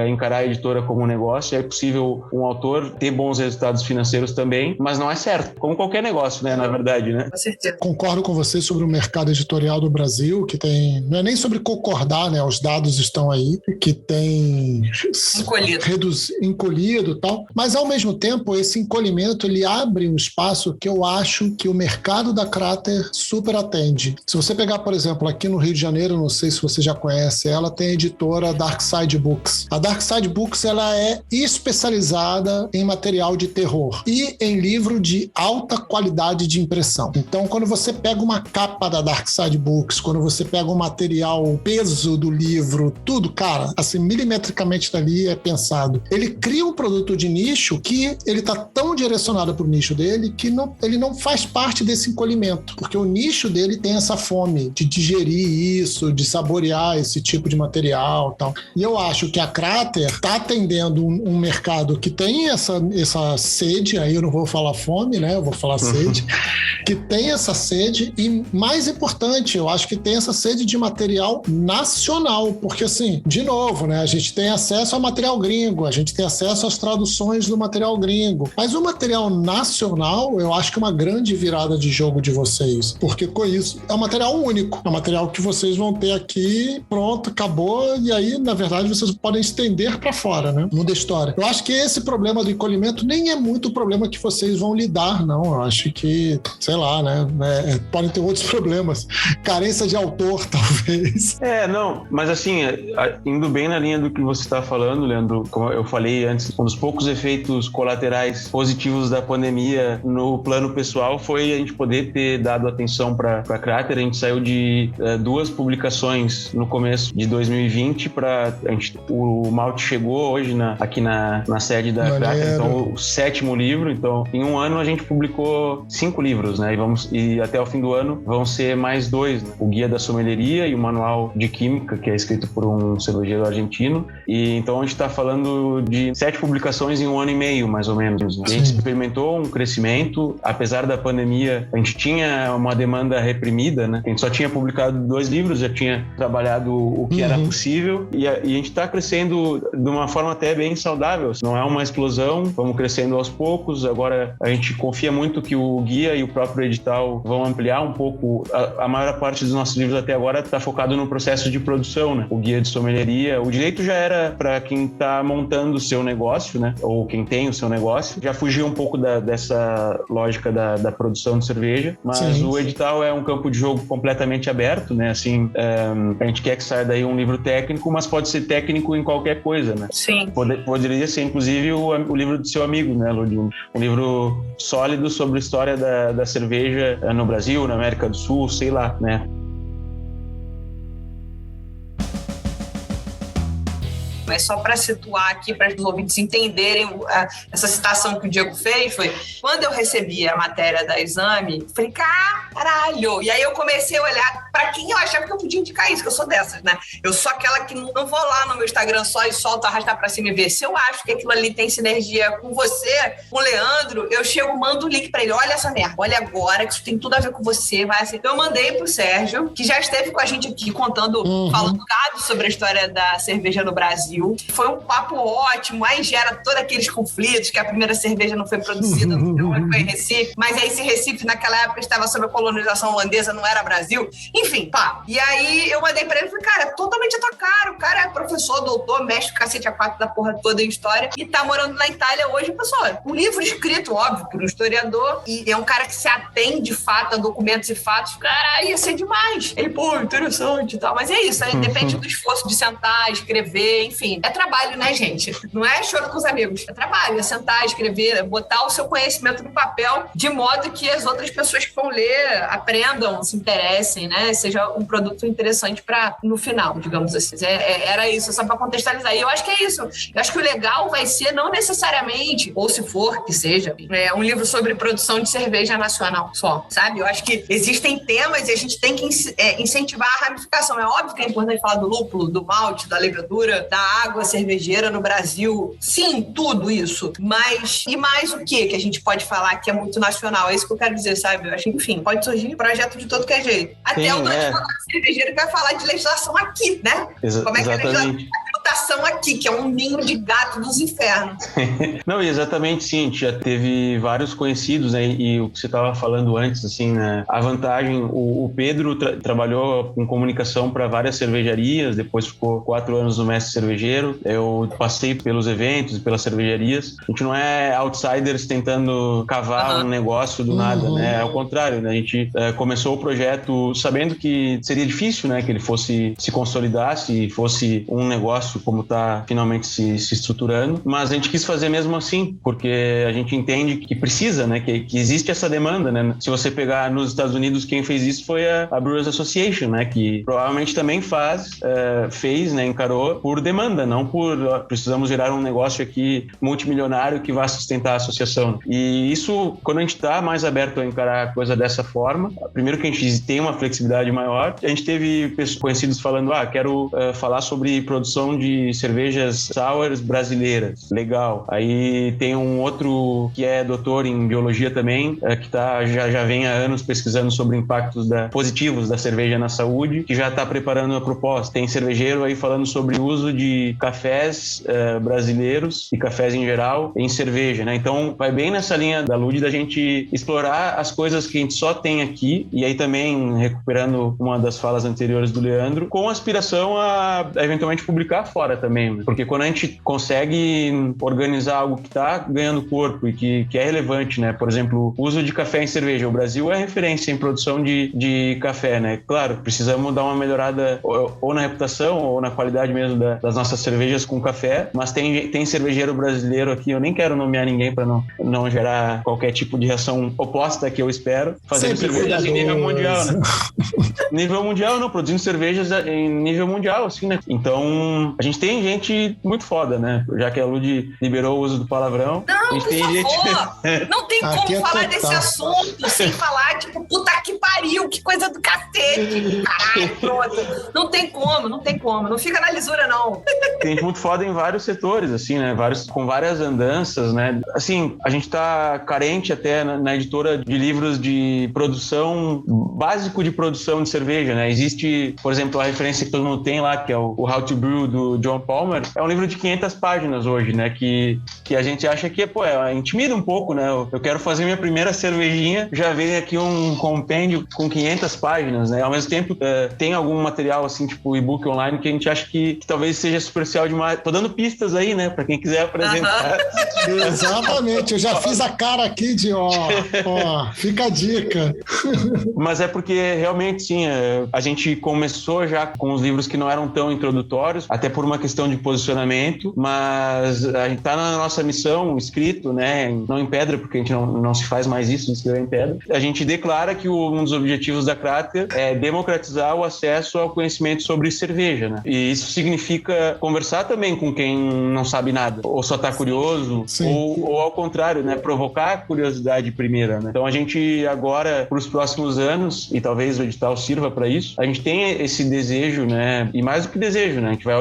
encarar a editora como um negócio, é possível um autor ter bons resultados financeiros também, mas não é certo, como qualquer negócio, né, na verdade, né?
Com certeza.
Concordo com você sobre o mercado editorial do Brasil, que tem... Não é nem sobre concordar, né? Os dados estão aí, que tem... Encolhido e tal, mas ao mesmo tempo, esse encolhimento, ele abre um espaço que eu acho que o mercado da Crater super atende. Se você pegar, por exemplo, aqui no Rio de Janeiro, não sei se você já conhece, ela tem a editora Darkside Books. A Darkside Books, ela é especializada em material de terror e em livro de alta qualidade de impressão. Então, quando você pega uma capa da Darkside Books, quando você pega o material, o peso do livro, tudo, cara, assim, milimetricamente dali é pensado. Ele cria um produto de nicho que ele tá tão direcionado pro nicho dele que ele não faz parte desse encolhimento, porque o nicho dele tem essa fome de digerir isso, de saborear esse tipo de material e tal. E eu acho que a Crater tá atendendo um mercado que tem essa sede, aí eu não vou falar fome, né? Eu vou falar sede, que tem essa sede e, mais importante, eu acho que tem essa sede de material nacional, porque assim, de novo, né? A gente tem acesso ao material gringo, a gente tem acesso às traduções do material gringo, mas o material nacional, eu acho que é uma grande virada de jogo de vocês, porque com isso é um material único, é um material que vocês vão ter aqui, pronto, acabou, e aí, na verdade, vocês podem estender para fora, né? Muda a história. Eu acho que esse problema do encolhimento nem é muito o problema que vocês vão lidar, não. Eu acho que, sei lá, né? Podem ter outros problemas. Carência de autor, talvez.
Não, mas assim, indo bem na linha do que você está falando, Leandro, como eu falei antes, um dos poucos efeitos colaterais positivos da pandemia no plano pessoal foi a gente poder ter dado atenção para a Crater. A gente saiu de 2 publicações no começo de 2020 o Malte chegou hoje aqui na sede da Crater, então o 7º livro. Então, em um ano a gente publicou 5 livros, né? E até o fim do ano vão ser mais 2, né? O Guia da Sommelieria e o Manual de Química, que é escrito por um cervejeiro argentino. E então a gente está falando de 7 publicações em um ano e meio, mais ou menos, né? A gente experimentou um crescimento, apesar da pandemia, a gente tinha uma demanda reprimida, né? A gente só tinha publicado 2 livros, já tinha tinha trabalhado o que era possível e a gente está crescendo de uma forma até bem saudável. Não é uma explosão, vamos crescendo aos poucos. Agora a gente confia muito que o guia e o próprio edital vão ampliar um pouco. A maior parte dos nossos livros até agora está focado no processo de produção, né? O guia de sommelieria, o direito já era para quem está montando o seu negócio, né? Ou quem tem o seu negócio. Já fugiu um pouco dessa lógica da produção de cerveja, mas sim, o edital é um campo de jogo completamente aberto, né? Assim, a gente quer que saia daí um livro técnico, mas pode ser técnico em qualquer coisa, né?
Sim.
Poderia ser, inclusive, o livro do seu amigo, né, Ludi? Um livro sólido sobre a história da cerveja no Brasil, na América do Sul, sei lá, né?
Mas só para situar aqui, para os ouvintes entenderem essa citação que o Diego fez, foi quando eu recebi a matéria da Exame, falei, caralho! E aí eu comecei a olhar para quem eu achava que eu podia indicar isso, que eu sou dessas, né? Eu sou aquela que não vou lá no meu Instagram só e solto, arrastar para cima e ver. Se eu acho que aquilo ali tem sinergia com você, com o Leandro, eu chego, mando o link para ele. Olha essa merda, olha agora, que isso tem tudo a ver com você. Vai assim. Então eu mandei pro Sérgio, que já esteve com a gente aqui contando, falando sobre a história da cerveja no Brasil. Foi um papo ótimo, aí gera todos aqueles conflitos, que a primeira cerveja não foi produzida foi em Recife, mas aí se Recife naquela época estava sob a colonização holandesa, não era Brasil, enfim, pá. E aí eu mandei pra ele e falei, cara, é totalmente a tua cara, o cara é professor, doutor, mestre, cacete a quatro da porra toda em história e tá morando na Itália hoje, pessoal, um livro escrito, óbvio, por um historiador, e é um cara que se atém de fato a documentos e fatos, cara, ia ser demais. Ele, pô, interessante e tal, mas é isso, aí depende do esforço de sentar, escrever, enfim, é trabalho, né, gente? Não é choro com os amigos. É trabalho, é sentar, escrever, botar o seu conhecimento no papel de modo que as outras pessoas que vão ler aprendam, se interessem, né? Seja um produto interessante para no final, digamos assim. Era isso, só para contextualizar. E eu acho que é isso. Eu acho que o legal vai ser não necessariamente, ou se for que seja, um livro sobre produção de cerveja nacional só, sabe? Eu acho que existem temas e a gente tem que incentivar a ramificação. É óbvio que é importante falar do lúpulo, do malte, da levedura, da água cervejeira no Brasil. Sim, tudo isso. Mas, e mais o que a gente pode falar que é muito nacional? É isso que eu quero dizer, sabe? Eu acho que, enfim, pode surgir projeto de todo que é jeito. Até o advogado cervejeiro que vai falar de legislação aqui, né? Como é que é a legislação aqui, que é um ninho de gato dos infernos.
Não, exatamente, sim. A gente já teve vários conhecidos, né? E o que você estava falando antes, assim, né? A vantagem, o Pedro trabalhou com comunicação para várias cervejarias, depois ficou 4 anos no mestre cervejeiro. Eu passei pelos eventos, pelas cervejarias. A gente não é outsiders tentando cavar um negócio do nada, né? Ao contrário, né? A gente começou o projeto sabendo que seria difícil, né? Que ele fosse se consolidasse e fosse um negócio como está finalmente se estruturando, mas a gente quis fazer mesmo assim, porque a gente entende que precisa, né? Que existe essa demanda, né? Se você pegar nos Estados Unidos, quem fez isso foi a Brewers Association, né? Que provavelmente também fez, né? Encarou por demanda, não por precisamos gerar um negócio aqui multimilionário que vai sustentar a associação. E isso, quando a gente está mais aberto a encarar a coisa dessa forma, primeiro que a gente tem uma flexibilidade maior, a gente teve conhecidos falando, quero falar sobre produção de cervejas sours brasileiras. Legal. Aí tem um outro que é doutor em biologia também, que já vem há anos pesquisando sobre impactos positivos da cerveja na saúde, que já está preparando a proposta. Tem cervejeiro aí falando sobre o uso de cafés brasileiros e cafés em geral em cerveja, né? Então vai bem nessa linha da Lud da gente explorar as coisas que a gente só tem aqui, e aí também recuperando uma das falas anteriores do Leandro, com aspiração a eventualmente publicar fora também, né? Porque quando a gente consegue organizar algo que está ganhando corpo e que é relevante, né? Por exemplo, o uso de café em cerveja. O Brasil é referência em produção de café, né? Claro, precisamos dar uma melhorada ou na reputação ou na qualidade mesmo das nossas cervejas com café, mas tem cervejeiro brasileiro aqui, eu nem quero nomear ninguém para não gerar qualquer tipo de reação oposta que eu espero, fazendo cervejas em nível mundial, né? Nível mundial, não, produzindo cervejas em nível mundial, assim, né? Então, a gente tem gente muito foda, né? Já que a Lud liberou o uso do palavrão.
Não,
a gente
por
tem
favor!
Gente...
Não tem como falar desse assunto sem falar ficar tipo, puta que pariu, que coisa do cacete. Caralho, pronto. Não tem como. Não fica na lisura, não.
Tem gente muito foda em vários setores, assim, né? Com várias andanças, né? Assim, a gente tá carente até na editora de livros de produção, básico de produção de cerveja, né? Existe, por exemplo, a referência que todo mundo tem lá, que é o How to Brew, do John Palmer. É um livro de 500 páginas hoje, né? Que a gente acha que, intimida um pouco, né? Eu quero fazer minha primeira cervejinha, já vem aqui um compêndio com 500 páginas, né? Ao mesmo tempo, tem algum material, assim, tipo e-book online, que a gente acha que talvez seja superficial demais. Tô dando pistas aí, né? Pra quem quiser apresentar.
Exatamente. Eu já fiz a cara aqui de fica a dica.
Mas é porque realmente, sim, a gente começou já com os livros que não eram tão introdutórios, até por uma questão de posicionamento, mas a gente tá na nossa missão, escrito, né? Não em pedra, porque a gente não se faz mais isso, de escrever em pedra. A gente declara que um dos objetivos da Cráter é democratizar o acesso ao conhecimento sobre cerveja, né? E isso significa conversar também com quem não sabe nada, ou só tá curioso, ou ao contrário, né? Provocar a curiosidade primeira, né? Então a gente agora, para os próximos anos, e talvez o edital sirva para isso, a gente tem esse desejo, né? E mais do que desejo, né? A gente vai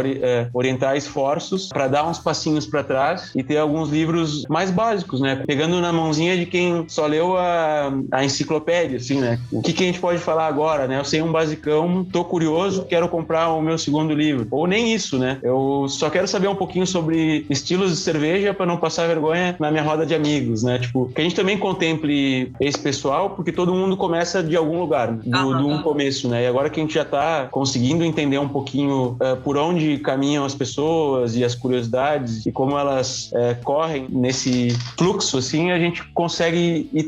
orientar esforços para dar uns passinhos para trás e ter alguns livros mais básicos, né? Pegando na mãozinha de quem só leu a enciclopédia, assim, né? O que a gente pode falar agora, né? Eu sei um basicão, tô curioso, quero comprar o meu segundo livro. Ou nem isso, né? Eu só quero saber um pouquinho sobre estilos de cerveja para não passar vergonha na minha roda de amigos, né? Tipo, que a gente também contemple esse pessoal, porque todo mundo começa de algum lugar, né? Do começo, né? E agora que a gente já tá conseguindo entender um pouquinho por onde caminham as pessoas e as curiosidades e como elas correm nesse fluxo, assim, a gente consegue ir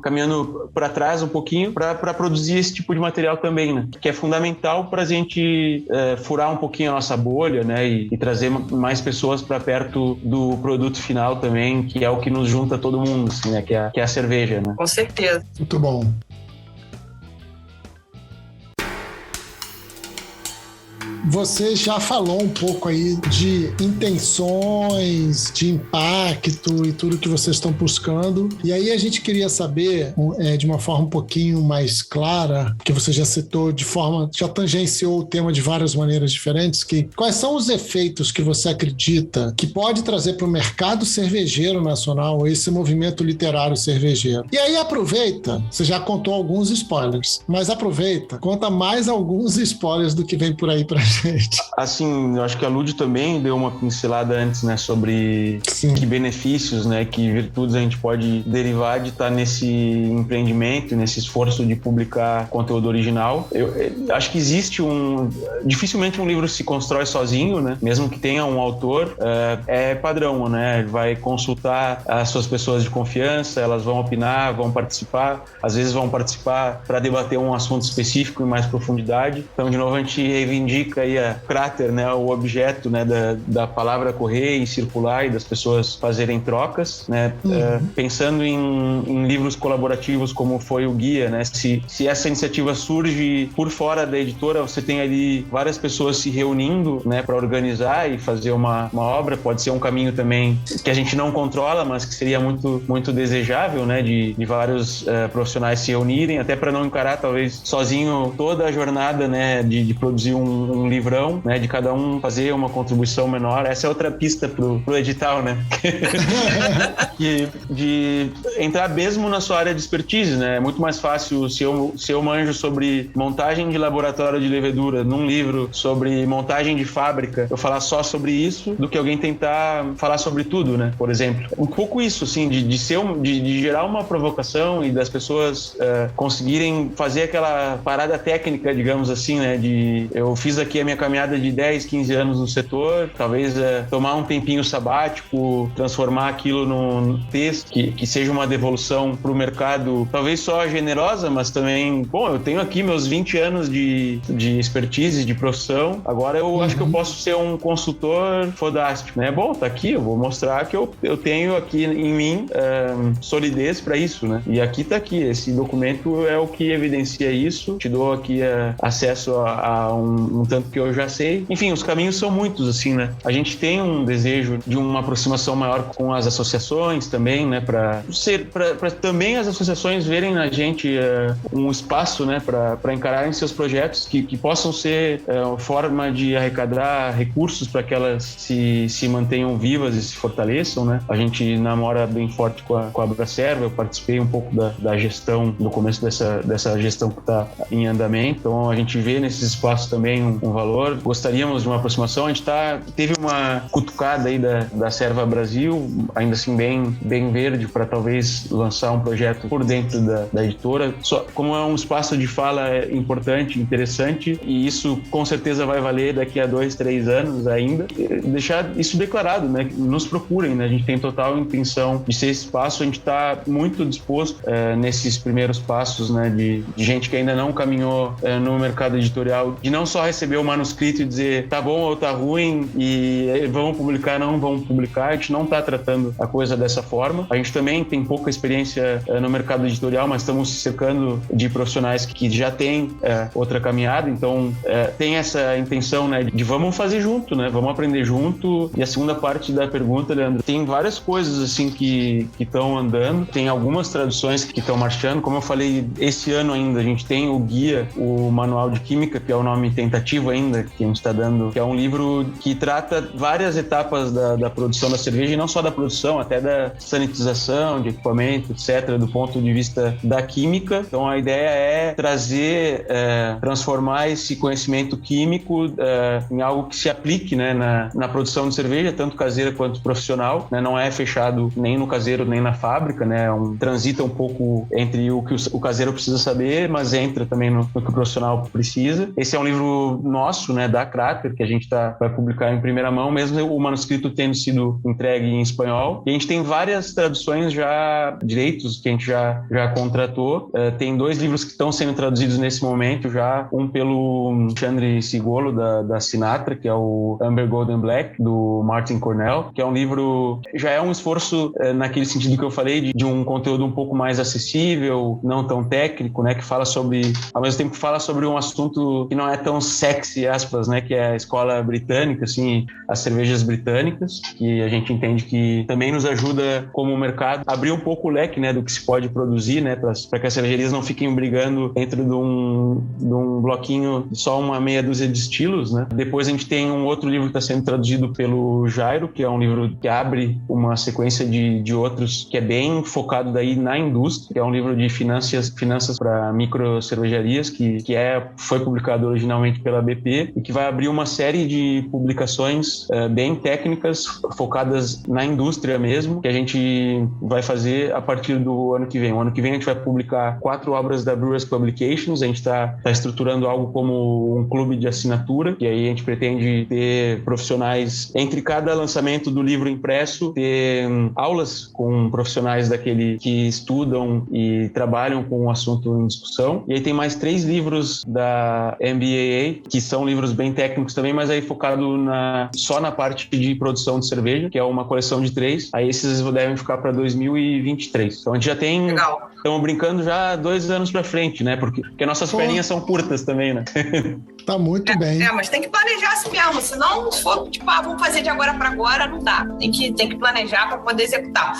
caminhando para trás um pouquinho para produzir esse tipo de material também, né? Que é fundamental para a gente furar um pouquinho a nossa bolha, né? E trazer mais pessoas para perto do produto final também, que é o que nos junta todo mundo, assim, né? Que é a cerveja, né?
Com certeza.
Muito bom. Você já falou um pouco aí de intenções, de impacto e tudo que vocês estão buscando. E aí a gente queria saber, de uma forma um pouquinho mais clara, que você já citou já tangenciou o tema de várias maneiras diferentes, quais são os efeitos que você acredita que pode trazer para o mercado cervejeiro nacional esse movimento literário cervejeiro? E aí aproveita, você já contou alguns spoilers, mas aproveita, conta mais alguns spoilers do que vem por aí pra gente.
Assim, eu acho que a Lud também deu uma pincelada antes, né, sobre que benefícios, né, que virtudes a gente pode derivar de estar nesse empreendimento, nesse esforço de publicar conteúdo original. Eu acho que existe dificilmente um livro se constrói sozinho, né, mesmo que tenha um autor, é padrão, né, ele vai consultar as suas pessoas de confiança, elas vão opinar, vão participar, às vezes vão participar para debater um assunto específico em mais profundidade. Então, de novo, a gente reivindica aí a Cráter, né, o objeto, né, da palavra correr e circular e das pessoas fazerem trocas, né, pensando em livros colaborativos como foi o Guia, né, se essa iniciativa surge por fora da editora, você tem ali várias pessoas se reunindo, né, para organizar e fazer uma obra, pode ser um caminho também que a gente não controla, mas que seria muito, muito desejável, né, de vários profissionais se reunirem, até para não encarar talvez sozinho toda a jornada, né, de produzir um livrão, né, de cada um fazer uma contribuição menor. Essa é outra pista pro edital, né? de entrar mesmo na sua área de expertise, né? É muito mais fácil se eu manjo sobre montagem de laboratório de levedura num livro sobre montagem de fábrica, eu falar só sobre isso, do que alguém tentar falar sobre tudo, né? Por exemplo. Um pouco isso, assim, de gerar uma provocação e das pessoas conseguirem fazer aquela parada técnica, digamos assim, né? Eu fiz aqui a minha caminhada de 10, 15 anos no setor, talvez tomar um tempinho sabático, transformar aquilo num texto que seja uma devolução para o mercado, talvez só generosa, mas também, bom, eu tenho aqui meus 20 anos de expertise, de profissão, agora eu acho que eu posso ser um consultor fodástico, né? Bom, tá aqui, eu vou mostrar que eu tenho aqui em mim solidez para isso, né? E aqui tá aqui, esse documento é o que evidencia isso, te dou aqui acesso a um tanto que eu já sei. Enfim, os caminhos são muitos, assim, né? A gente tem um desejo de uma aproximação maior com as associações também, né? Para também as associações verem na gente um espaço, né? Para encararem seus projetos que possam ser forma de arrecadar recursos para que elas se mantenham vivas e se fortaleçam, né? A gente namora bem forte com a Abracerva. Eu participei um pouco da gestão, no começo dessa gestão que está em andamento. Então a gente vê nesses espaços também um valor. Gostaríamos de uma aproximação. A gente teve uma cutucada aí da Serva Brasil, ainda assim bem verde, para talvez lançar um projeto por dentro da editora. Como é um espaço de fala importante, interessante, e isso com certeza vai valer daqui a 2-3 anos ainda, deixar isso declarado, né? Nos procurem, né? A gente tem total intenção de ser esse espaço. A gente está muito disposto nesses primeiros passos, né? De gente que ainda não caminhou no mercado editorial, de não só receber o manuscrito e dizer tá bom ou tá ruim e vamos publicar, não vamos publicar. A gente não está tratando a coisa dessa forma. A gente também tem pouca experiência no mercado editorial, mas estamos se cercando de profissionais que já têm outra caminhada. Então tem essa intenção, né, de vamos fazer junto, né, vamos aprender junto. E a segunda parte da pergunta, Leandro, tem várias coisas assim que estão andando, tem algumas traduções que estão marchando. Como eu falei, esse ano ainda a gente tem o guia, o Manual de Química, que é o nome tentativo ainda que a gente está dando, que é um livro que trata várias etapas da produção da cerveja, e não só da produção, até da sanitização, de equipamento, etc., do ponto de vista da química. Então a ideia é trazer, transformar esse conhecimento químico em algo que se aplique, né, na produção de cerveja, tanto caseira quanto profissional, né? Não é fechado nem no caseiro nem na fábrica, né? Transita um pouco entre o que o caseiro precisa saber, mas entra também no que o profissional precisa. Esse é um livro nosso, né, da Crater, que a gente vai publicar em primeira mão, mesmo o manuscrito tendo sido entregue em espanhol. E a gente tem várias traduções já, direitos que a gente já contratou. Tem 2 livros que estão sendo traduzidos nesse momento já, um pelo Alexandre Sigolo, da Sinatra, que é o Amber Golden Black, do Martin Cornell, que é um livro, já é um esforço naquele sentido que eu falei, de um conteúdo um pouco mais acessível, não tão técnico, né, que fala sobre, ao mesmo tempo que fala sobre um assunto que não é tão sexy, aspas, né, que é a escola britânica, assim, as cervejas britânicas, que a gente entende que também nos ajuda como mercado a abrir um pouco o leque, né, do que se pode produzir, né, para que as cervejarias não fiquem brigando dentro de um bloquinho, só uma meia dúzia de estilos, né. Depois a gente tem um outro livro que está sendo traduzido pelo Jairo, que é um livro que abre uma sequência de outros, que é bem focado daí na indústria, que é um livro de finanças para micro cervejarias, que foi publicado originalmente pela BP e que vai abrir uma série de publicações bem técnicas, focadas na indústria mesmo, que a gente vai fazer a partir do ano que vem. O ano que vem a gente vai publicar 4 obras da Brewers Publications. A gente está estruturando algo como um clube de assinatura, e aí a gente pretende ter profissionais, entre cada lançamento do livro impresso, ter aulas com profissionais daquele que estudam e trabalham com o assunto em discussão. E aí tem mais 3 livros da MBAA, que são livros bem técnicos também, mas aí focado só na parte de produção de cerveja, que é uma coleção de 3. Aí esses devem ficar para 2023. Então a gente já tem...
Legal.
Estamos brincando já 2 anos para frente, né? Porque nossas perninhas são curtas também, né?
Tá muito bem.
Mas tem que planejar assim mesmo, senão se for tipo, vamos fazer de agora para agora, não dá. Tem que planejar para poder executar.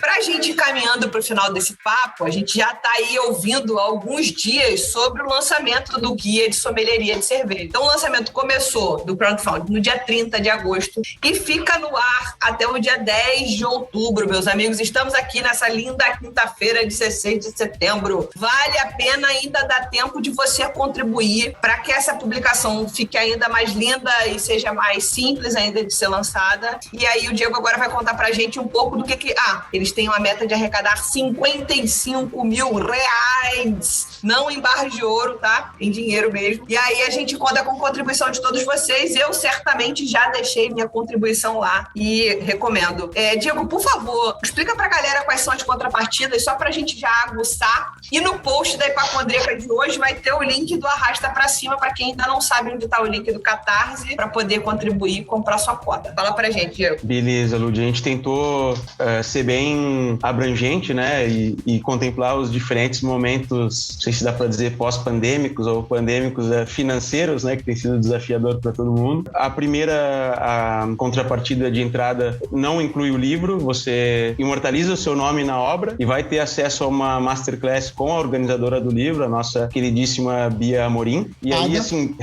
Para a gente ir caminhando para o final desse papo, a gente já está aí ouvindo há alguns dias sobre o lançamento do Guia de Sommelieria de Cerveja. Então, o lançamento começou do crowdfunding no dia 30 de agosto e fica no ar até o dia 10 de outubro, meus amigos. Estamos aqui nessa linda quinta-feira de 16 de setembro. Vale a pena, ainda dá tempo de você contribuir para que essa publicação fique ainda mais linda e seja mais simples ainda de ser lançada. E aí o Diego agora vai contar para a gente um pouco do que... eles têm uma meta de arrecadar 55 mil reais, não em barras de ouro, tá? Em dinheiro mesmo. E aí a gente conta com contribuição de todos vocês. Eu certamente já deixei minha contribuição lá e recomendo. Diego, por favor, explica pra galera quais são as contrapartidas, só pra gente já aguçar. E no post da Hipacondríaca de hoje vai ter o link do Arrasta Pra Cima, pra quem ainda não sabe onde tá o link do Catarse, pra poder contribuir e comprar sua cota. Fala pra gente, Diego.
Beleza, Lud. A gente tentou ser bem bem abrangente, né? E contemplar os diferentes momentos, não sei se dá para dizer pós-pandêmicos ou pandêmicos financeiros, né? Que tem sido desafiador para todo mundo. A contrapartida de entrada não inclui o livro, você imortaliza o seu nome na obra e vai ter acesso a uma masterclass com a organizadora do livro, a nossa queridíssima Bia Amorim. E aí, assim...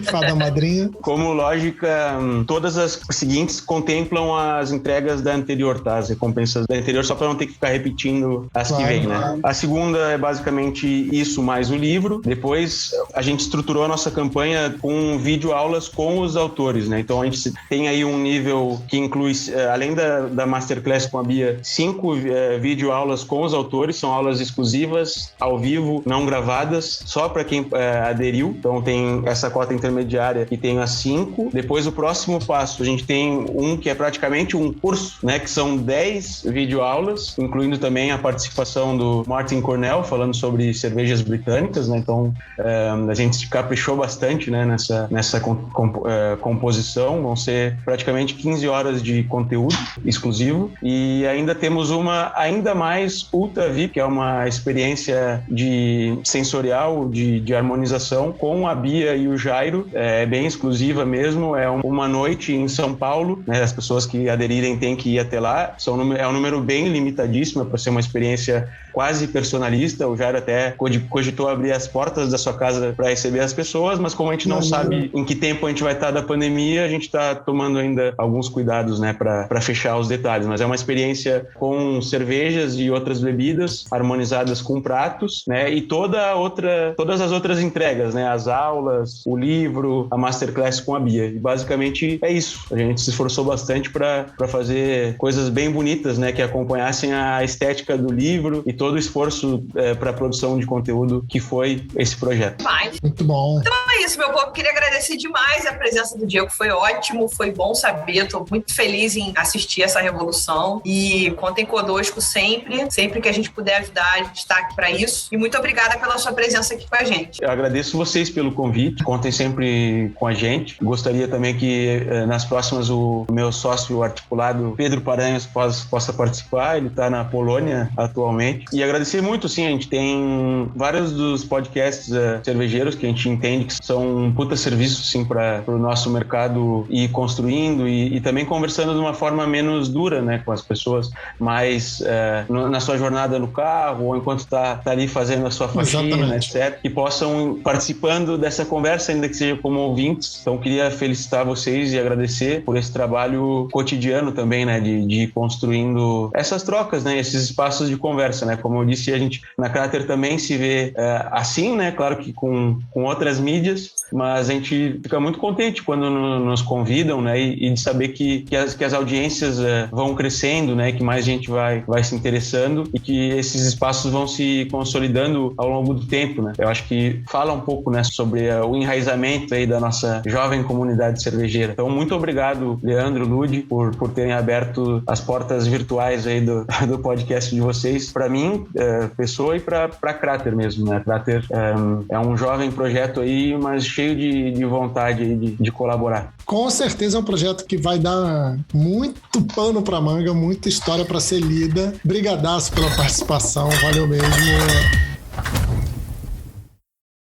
Fada madrinha.
Como lógica, todas as seguintes contemplam as entregas da anterior, tá? As recompensas da anterior, só para não ter que ficar repetindo as que vêm, né? A segunda é basicamente isso mais o livro. Depois, a gente estruturou a nossa campanha com videoaulas com os autores, né? Então, a gente tem aí um nível que inclui, além da Masterclass com a Bia, 5 videoaulas com os autores, são aulas exclusivas, ao vivo, não gravadas, só para quem aderiu. Então, tem essa cota intermediária e tem as 5. Depois, o próximo passo, a gente tem um que é praticamente um curso, né? Que são 10 videoaulas, incluindo também a participação do Martin Cornell, falando sobre cervejas britânicas, né? Então, a gente caprichou bastante, né? Nessa composição. Vão ser praticamente 15 horas de conteúdo exclusivo. E ainda temos uma ainda mais ultra VIP, que é uma experiência sensorial, de harmonização com a Bia e o Jairo. É bem exclusiva mesmo. É uma noite em São Paulo, né? As pessoas que aderirem têm que ir até lá. É um número bem limitadíssimo para ser uma experiência quase personalista. O Jairo até cogitou abrir as portas da sua casa para receber as pessoas, mas como a gente não sabe em que tempo a gente vai estar da pandemia, a gente está tomando ainda alguns cuidados, né, para fechar os detalhes. Mas é uma experiência com cervejas e outras bebidas harmonizadas com pratos, né, e todas as outras entregas, né, as aulas, o livro, a masterclass com a Bia. E basicamente é isso. A gente se esforçou bastante para fazer coisas bem bonitas, né, que acompanhassem a estética do livro e todo o esforço para a produção de conteúdo que foi esse projeto.
Muito bom.
Então é isso, meu povo. Queria agradecer demais a presença do Diego. Foi ótimo, foi bom saber. Estou muito feliz em assistir essa revolução e contem conosco sempre que a gente puder ajudar, a gente está aqui para isso. E muito obrigada pela sua presença aqui com a gente.
Eu agradeço vocês pelo convite. Contem sempre com a gente. Gostaria também que nas próximas o meu sócio articulado, Pedro Paranhos, possa participar. Ele está na Polônia atualmente. E agradecer muito, sim, a gente tem vários dos podcasts cervejeiros que a gente entende que são um puta serviço, sim, para o nosso mercado ir construindo e também conversando de uma forma menos dura, né, com as pessoas, mas na sua jornada no carro ou enquanto tá ali fazendo a sua faxina, etc., que possam participando dessa conversa, ainda que seja como ouvintes. Então, queria felicitar vocês e agradecer por esse trabalho cotidiano também, né, de ir construindo essas trocas, né, esses espaços de conversa, né. Como eu disse, a gente na Crater também se vê assim, né, claro que com outras mídias, mas a gente fica muito contente quando nos convidam, né, e de saber que as audiências vão crescendo, né, que mais gente vai se interessando e que esses espaços vão se consolidando ao longo do tempo, né. Eu acho que fala um pouco, né, sobre o enraizamento aí da nossa jovem comunidade cervejeira. Então, muito obrigado, Leandro, Ludi, por terem aberto as portas virtuais aí do podcast de vocês, para mim, pessoa, e para Crater mesmo, né. Crater é um jovem projeto aí, mas cheio de vontade aí de colaborar.
Com certeza é um projeto que vai dar muito pano para manga, muita história para ser lida. Brigadaço pela participação, valeu mesmo.